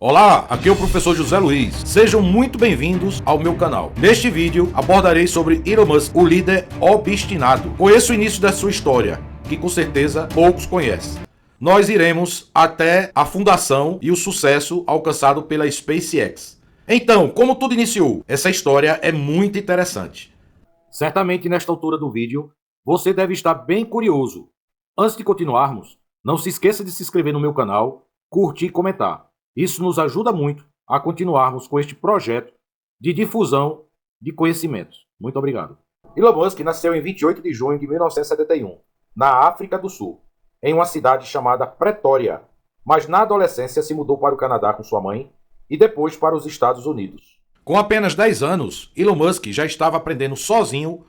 Olá, aqui é o professor José Luiz. Sejam muito bem-vindos ao meu canal. Neste vídeo abordarei sobre Elon Musk, o líder obstinado. Conheço o início da sua história, que com certeza poucos conhecem. Nós iremos até a fundação e o sucesso alcançado pela SpaceX. Então, como tudo iniciou? Essa história é muito interessante. Certamente nesta altura do vídeo, você deve estar bem curioso. Antes de continuarmos, não se esqueça de se inscrever no meu canal, curtir e comentar. Isso nos ajuda muito a continuarmos com este projeto de difusão de conhecimentos. Muito obrigado. Elon Musk nasceu em 28 de junho de 1971, na África do Sul, em uma cidade chamada Pretória, mas na adolescência se mudou para o Canadá com sua mãe e depois para os Estados Unidos. Com apenas 10 anos, Elon Musk já estava aprendendo sozinho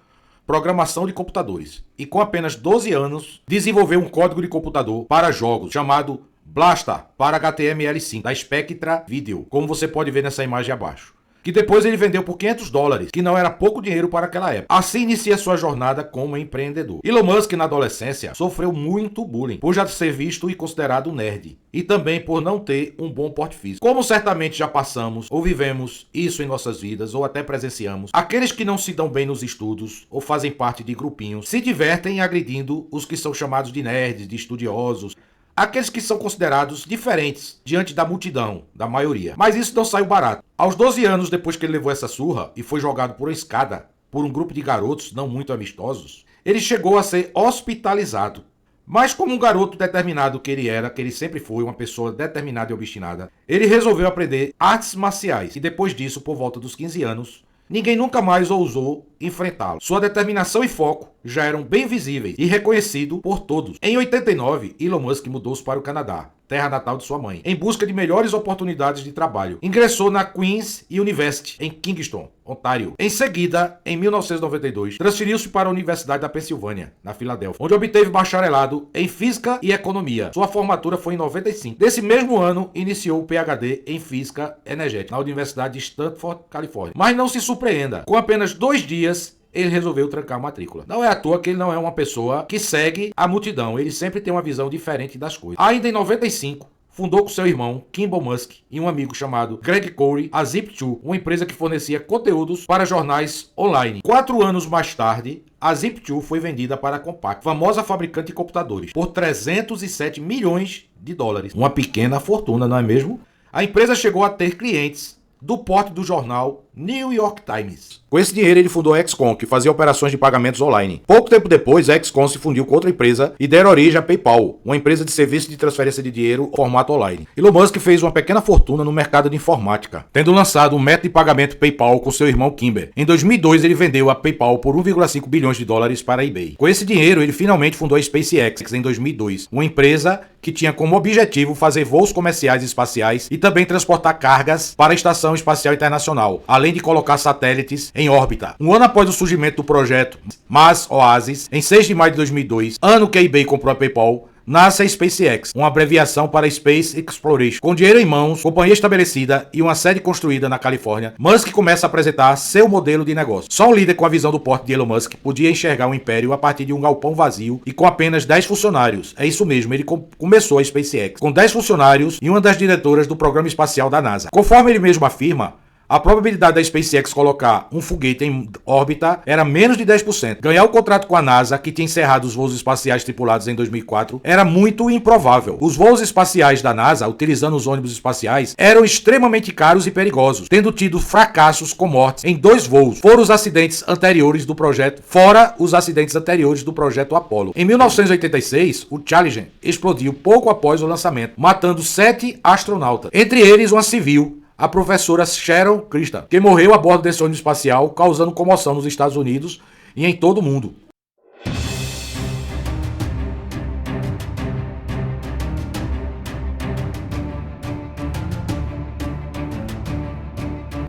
programação de computadores e com apenas 12 anos desenvolveu um código de computador para jogos chamado Blasta para HTML5 da Spectra Video, como você pode ver nessa imagem abaixo, que depois ele vendeu por $500, que não era pouco dinheiro para aquela época. Assim inicia sua jornada como empreendedor. Elon Musk na adolescência sofreu muito bullying por já ser visto e considerado nerd, e também por não ter um bom porte físico. Como certamente já passamos ou vivemos isso em nossas vidas, ou até presenciamos, aqueles que não se dão bem nos estudos ou fazem parte de grupinhos se divertem agredindo os que são chamados de nerds, de estudiosos, aqueles que são considerados diferentes diante da multidão, da maioria. Mas isso não saiu barato. Aos 12 anos, depois que ele levou essa surra e foi jogado por uma escada por um grupo de garotos não muito amistosos, ele chegou a ser hospitalizado. Mas como um garoto determinado que ele sempre foi, uma pessoa determinada e obstinada, ele resolveu aprender artes marciais e depois disso, por volta dos 15 anos, ninguém nunca mais ousou enfrentá-lo. Sua determinação e foco já eram bem visíveis e reconhecidos por todos. Em 89, Elon Musk mudou-se para o Canadá, terra natal de sua mãe, em busca de melhores oportunidades de trabalho. Ingressou na Queen's University, em Kingston, Ontário. Em seguida, em 1992, transferiu-se para a Universidade da Pensilvânia, na Filadélfia, onde obteve bacharelado em Física e Economia. Sua formatura foi em 95. Desse mesmo ano, iniciou o PhD em Física Energética, na Universidade de Stanford, Califórnia. Mas não se surpreenda, com apenas 2 dias, ele resolveu trancar a matrícula. Não é à toa que ele não é uma pessoa que segue a multidão, ele sempre tem uma visão diferente das coisas. Ainda em 95, fundou com seu irmão, Kimball Musk, e um amigo chamado Greg Corey, a Zip2, uma empresa que fornecia conteúdos para jornais online. 4 anos mais tarde, a Zip2 foi vendida para a Compaq, famosa fabricante de computadores, por $307 milhões. Uma pequena fortuna, não é mesmo? A empresa chegou a ter clientes do porte do jornal New York Times. Com esse dinheiro ele fundou a XCOM, que fazia operações de pagamentos online. Pouco tempo depois, a XCOM se fundiu com outra empresa e deram origem à PayPal, uma empresa de serviço de transferência de dinheiro formato online. Elon Musk fez uma pequena fortuna no mercado de informática, tendo lançado um método de pagamento PayPal com seu irmão Kimber. Em 2002, ele vendeu a PayPal por $1,5 bilhões para a eBay. Com esse dinheiro, ele finalmente fundou a SpaceX em 2002, uma empresa que tinha como objetivo fazer voos comerciais e espaciais e também transportar cargas para a Estação Espacial Internacional, além de colocar satélites em órbita. Um ano após o surgimento do projeto Mars Oasis, em 6 de maio de 2002, ano que a eBay comprou a PayPal, nasce a SpaceX, uma abreviação para Space Exploration. Com dinheiro em mãos, companhia estabelecida e uma sede construída na Califórnia, Musk começa a apresentar seu modelo de negócio. Só um líder com a visão do porte de Elon Musk podia enxergar um império a partir de um galpão vazio e com apenas 10 funcionários. É isso mesmo, ele começou a SpaceX com 10 funcionários e uma das diretoras do programa espacial da NASA. Conforme ele mesmo afirma, a probabilidade da SpaceX colocar um foguete em órbita era menos de 10%. Ganhar o contrato com a NASA, que tinha encerrado os voos espaciais tripulados em 2004, era muito improvável. Os voos espaciais da NASA, utilizando os ônibus espaciais, eram extremamente caros e perigosos, tendo tido fracassos com mortes em 2 voos. Fora os acidentes anteriores do projeto Apollo. Em 1986, o Challenger explodiu pouco após o lançamento, matando 7 astronautas, entre eles uma civil, a professora Sharon Christian, que morreu a bordo desse ônibus espacial, causando comoção nos Estados Unidos e em todo o mundo.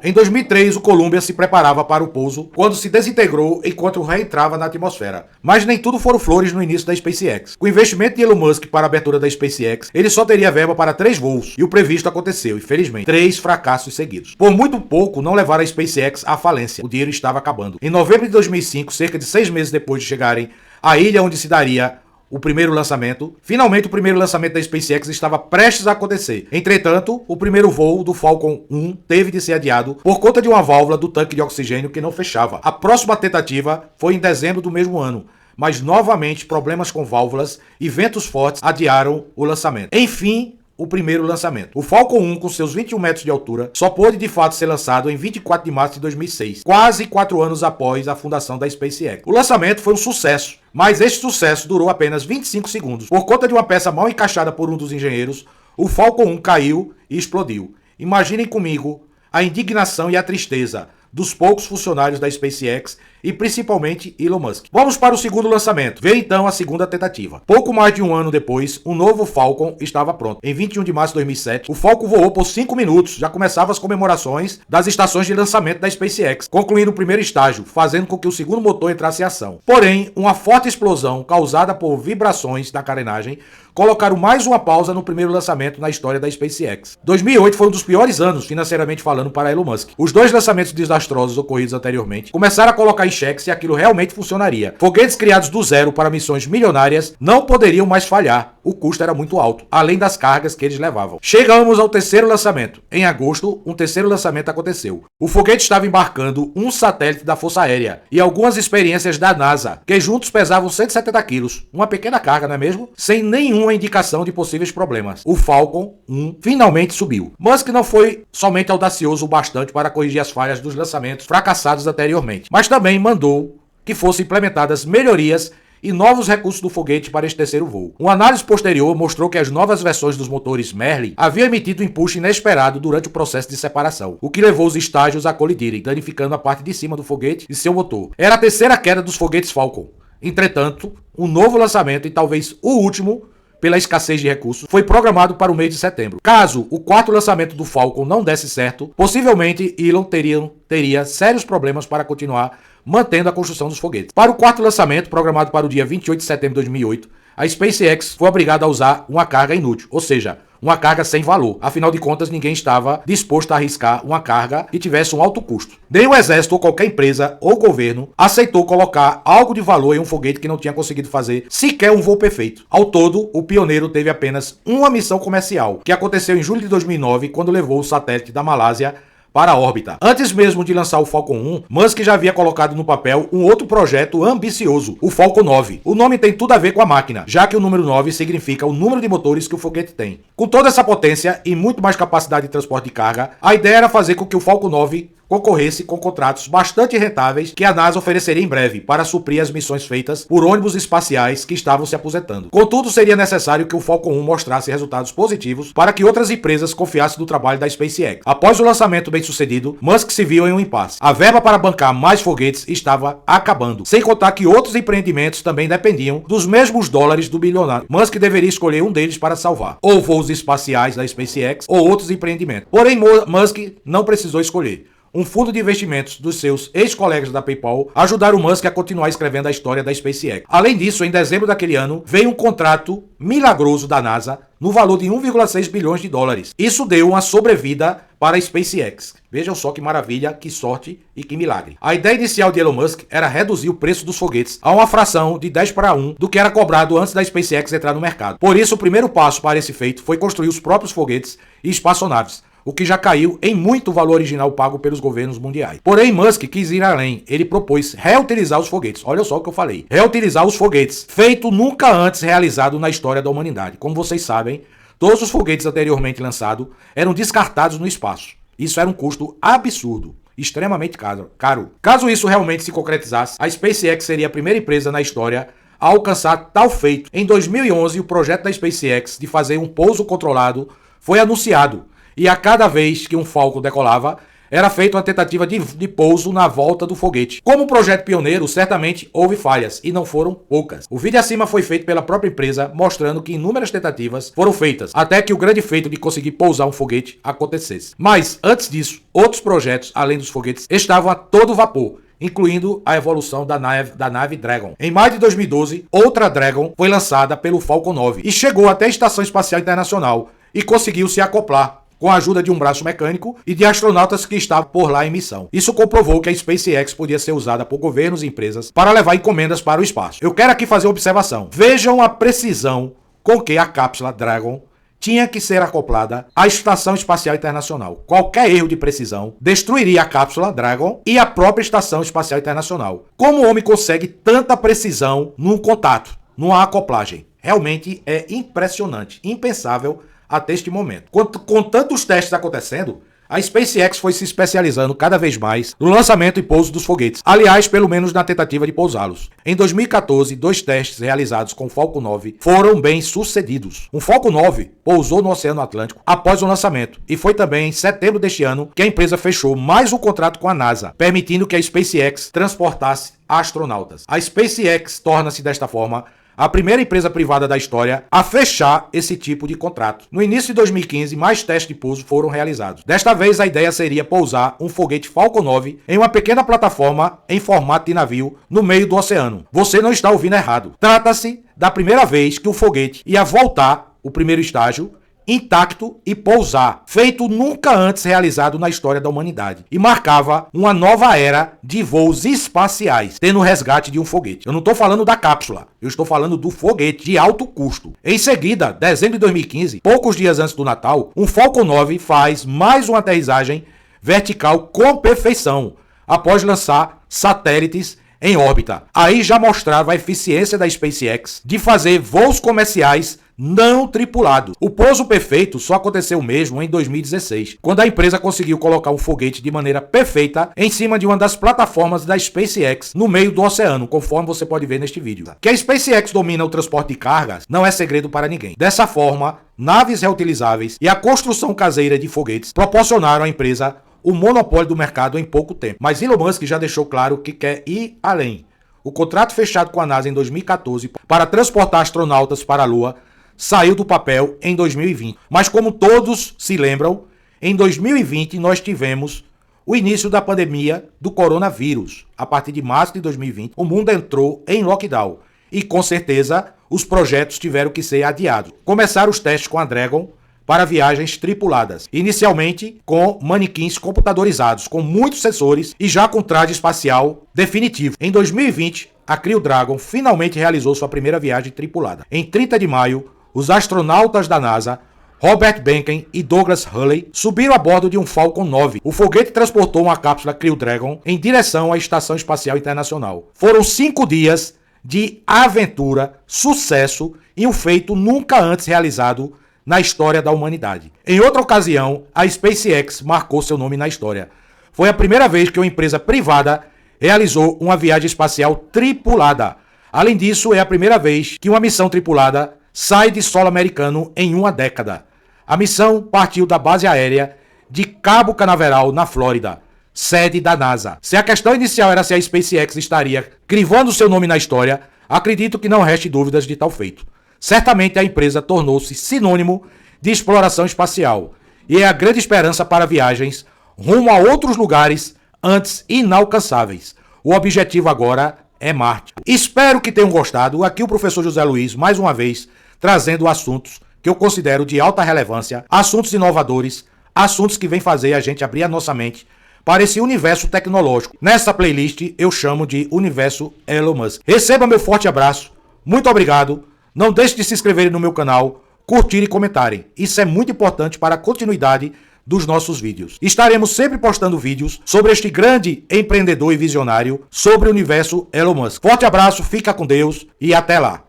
Em 2003, o Columbia se preparava para o pouso quando se desintegrou enquanto reentrava na atmosfera. Mas nem tudo foram flores no início da SpaceX. Com o investimento de Elon Musk para a abertura da SpaceX, ele só teria verba para 3 voos. E o previsto aconteceu, infelizmente. 3 fracassos seguidos. Por muito pouco, não levaram a SpaceX à falência. O dinheiro estava acabando. Em novembro de 2005, cerca de 6 meses depois de chegarem à ilha onde se daria o primeiro lançamento. Finalmente, o primeiro lançamento da SpaceX estava prestes a acontecer. Entretanto, o primeiro voo do Falcon 1 teve de ser adiado por conta de uma válvula do tanque de oxigênio que não fechava. A próxima tentativa foi em dezembro do mesmo ano, mas novamente problemas com válvulas e ventos fortes adiaram o lançamento. Enfim, o primeiro lançamento. O Falcon 1, com seus 21 metros de altura, só pôde de fato ser lançado em 24 de março de 2006, quase 4 anos após a fundação da SpaceX. O lançamento foi um sucesso, mas este sucesso durou apenas 25 segundos. Por conta de uma peça mal encaixada por um dos engenheiros, o Falcon 1 caiu e explodiu. Imaginem comigo a indignação e a tristeza dos poucos funcionários da SpaceX e principalmente Elon Musk. Vamos para o segundo lançamento. Veio então a segunda tentativa. Pouco mais de um ano depois, o novo Falcon estava pronto. Em 21 de março de 2007, o Falcon voou por 5 minutos. Já começavam as comemorações das estações de lançamento da SpaceX, concluindo o primeiro estágio, fazendo com que o segundo motor entrasse em ação. Porém, uma forte explosão causada por vibrações da carenagem colocaram mais uma pausa no primeiro lançamento na história da SpaceX. 2008 foi um dos piores anos, financeiramente falando, para Elon Musk. Os dois lançamentos desastrosos ocorridos anteriormente começaram a colocar em xeque se aquilo realmente funcionaria. Foguetes criados do zero para missões milionárias não poderiam mais falhar. O custo era muito alto, além das cargas que eles levavam. Chegamos ao terceiro lançamento. Em agosto, um terceiro lançamento aconteceu. O foguete estava embarcando um satélite da Força Aérea e algumas experiências da NASA, que juntos pesavam 170 quilos. Uma pequena carga, não é mesmo? Sem nenhuma indicação de possíveis problemas. O Falcon 1 finalmente subiu. Musk não foi somente audacioso o bastante para corrigir as falhas dos lançamentos fracassados anteriormente, mas também mandou que fossem implementadas melhorias e novos recursos do foguete para este terceiro voo. Uma análise posterior mostrou que as novas versões dos motores Merlin haviam emitido um impulso inesperado durante o processo de separação, o que levou os estágios a colidirem, danificando a parte de cima do foguete e seu motor. Era a terceira queda dos foguetes Falcon. Entretanto, um novo lançamento, e talvez o último, pela escassez de recursos, foi programado para o mês de setembro. Caso o quarto lançamento do Falcon não desse certo, possivelmente Elon teria sérios problemas para continuar mantendo a construção dos foguetes. Para o quarto lançamento, programado para o dia 28 de setembro de 2008, a SpaceX foi obrigada a usar uma carga inútil, ou seja, uma carga sem valor. Afinal de contas, ninguém estava disposto a arriscar uma carga que tivesse um alto custo. Nem o exército ou qualquer empresa ou governo aceitou colocar algo de valor em um foguete que não tinha conseguido fazer sequer um voo perfeito. Ao todo, o pioneiro teve apenas uma missão comercial, que aconteceu em julho de 2009, quando levou o satélite da Malásia para a órbita. Antes mesmo de lançar o Falcon 1, Musk já havia colocado no papel um outro projeto ambicioso, o Falcon 9. O nome tem tudo a ver com a máquina, já que o número 9 significa o número de motores que o foguete tem. Com toda essa potência e muito mais capacidade de transporte de carga, a ideia era fazer com que o Falcon 9 concorresse com contratos bastante rentáveis que a NASA ofereceria em breve para suprir as missões feitas por ônibus espaciais que estavam se aposentando. Contudo, seria necessário que o Falcon 1 mostrasse resultados positivos para que outras empresas confiassem no trabalho da SpaceX. Após o lançamento bem-sucedido, Musk se viu em um impasse. A verba para bancar mais foguetes estava acabando, sem contar que outros empreendimentos também dependiam dos mesmos dólares do bilionário. Musk deveria escolher um deles para salvar, ou voos espaciais da SpaceX, ou outros empreendimentos. Porém, Musk não precisou escolher. Um fundo de investimentos dos seus ex-colegas da PayPal ajudaram o Musk a continuar escrevendo a história da SpaceX. Além disso, em dezembro daquele ano, veio um contrato milagroso da NASA no valor de 1,6 bilhões de dólares. Isso deu uma sobrevida para a SpaceX. Vejam só que maravilha, que sorte e que milagre. A ideia inicial de Elon Musk era reduzir o preço dos foguetes a uma fração de 10 para 1 do que era cobrado antes da SpaceX entrar no mercado. Por isso, o primeiro passo para esse feito foi construir os próprios foguetes e espaçonaves, o que já caiu em muito o valor original pago pelos governos mundiais. Porém, Musk quis ir além. Ele propôs reutilizar os foguetes. Olha só o que eu falei. Reutilizar os foguetes, feito nunca antes realizado na história da humanidade. Como vocês sabem, todos os foguetes anteriormente lançados eram descartados no espaço. Isso era um custo absurdo, extremamente caro. Caso isso realmente se concretizasse, a SpaceX seria a primeira empresa na história a alcançar tal feito. Em 2011, o projeto da SpaceX de fazer um pouso controlado foi anunciado. E a cada vez que um Falcon decolava, era feita uma tentativa de pouso na volta do foguete. Como projeto pioneiro, certamente houve falhas, e não foram poucas. O vídeo acima foi feito pela própria empresa, mostrando que inúmeras tentativas foram feitas, até que o grande feito de conseguir pousar um foguete acontecesse. Mas, antes disso, outros projetos, além dos foguetes, estavam a todo vapor, incluindo a evolução da nave Dragon. Em maio de 2012, outra Dragon foi lançada pelo Falcon 9 e chegou até a Estação Espacial Internacional e conseguiu se acoplar com a ajuda de um braço mecânico e de astronautas que estavam por lá em missão. Isso comprovou que a SpaceX podia ser usada por governos e empresas para levar encomendas para o espaço. Eu quero aqui fazer uma observação. Vejam a precisão com que a cápsula Dragon tinha que ser acoplada à Estação Espacial Internacional. Qualquer erro de precisão destruiria a cápsula Dragon e a própria Estação Espacial Internacional. Como o homem consegue tanta precisão num contato, numa acoplagem? Realmente é impressionante, impensável até este momento. Com tantos testes acontecendo, a SpaceX foi se especializando cada vez mais no lançamento e pouso dos foguetes. Aliás, pelo menos na tentativa de pousá-los. Em 2014, 2 testes realizados com o Falcon 9 foram bem sucedidos. O Falcon 9 pousou no Oceano Atlântico após o lançamento. E foi também em setembro deste ano que a empresa fechou mais um contrato com a NASA, permitindo que a SpaceX transportasse astronautas. A SpaceX torna-se desta forma a primeira empresa privada da história a fechar esse tipo de contrato. No início de 2015, mais testes de pouso foram realizados. Desta vez, a ideia seria pousar um foguete Falcon 9 em uma pequena plataforma em formato de navio no meio do oceano. Você não está ouvindo errado. Trata-se da primeira vez que o foguete ia voltar, o primeiro estágio, intacto e pousar, feito nunca antes realizado na história da humanidade, e marcava uma nova era de voos espaciais, tendo o resgate de um foguete. Eu não estou falando da cápsula, eu estou falando do foguete de alto custo. Em seguida, dezembro de 2015, poucos dias antes do Natal, um Falcon 9 faz mais uma aterrissagem vertical com perfeição, após lançar satélites em órbita. Aí já mostrava a eficiência da SpaceX de fazer voos comerciais não tripulados. O pouso perfeito só aconteceu mesmo em 2016, quando a empresa conseguiu colocar um foguete de maneira perfeita em cima de uma das plataformas da SpaceX no meio do oceano, conforme você pode ver neste vídeo. Que a SpaceX domina o transporte de cargas não é segredo para ninguém. Dessa forma, naves reutilizáveis e a construção caseira de foguetes proporcionaram à empresa o monopólio do mercado em pouco tempo. Mas Elon Musk já deixou claro que quer ir além. O contrato fechado com a NASA em 2014 para transportar astronautas para a Lua saiu do papel em 2020. Mas como todos se lembram, em 2020 nós tivemos o início da pandemia do coronavírus. A partir de março de 2020, o mundo entrou em lockdown. E com certeza, os projetos tiveram que ser adiados. Começaram os testes com a Dragon para viagens tripuladas, inicialmente com manequins computadorizados, com muitos sensores e já com traje espacial definitivo. Em 2020, a Crew Dragon finalmente realizou sua primeira viagem tripulada. Em 30 de maio, os astronautas da NASA, Robert Behnken e Douglas Hurley, subiram a bordo de um Falcon 9. O foguete transportou uma cápsula Crew Dragon em direção à Estação Espacial Internacional. Foram 5 dias de aventura, sucesso e um feito nunca antes realizado na história da humanidade. Em outra ocasião, a SpaceX marcou seu nome na história. Foi a primeira vez que uma empresa privada realizou uma viagem espacial tripulada. Além disso, é a primeira vez que uma missão tripulada sai de solo americano em uma década. A missão partiu da base aérea de Cabo Canaveral, na Flórida, sede da NASA. Se a questão inicial era se a SpaceX estaria crivando seu nome na história, acredito que não reste dúvidas de tal feito. Certamente a empresa tornou-se sinônimo de exploração espacial e é a grande esperança para viagens rumo a outros lugares antes inalcançáveis. O objetivo agora é Marte. Espero que tenham gostado. Aqui o professor José Luiz, mais uma vez, trazendo assuntos que eu considero de alta relevância, assuntos inovadores, assuntos que vêm fazer a gente abrir a nossa mente para esse universo tecnológico. Nessa playlist eu chamo de Universo Elon Musk. Receba meu forte abraço, muito obrigado. Não deixe de se inscreverem no meu canal, curtir e comentarem. Isso é muito importante para a continuidade dos nossos vídeos. Estaremos sempre postando vídeos sobre este grande empreendedor e visionário sobre o universo Elon Musk. Forte abraço, fica com Deus e até lá.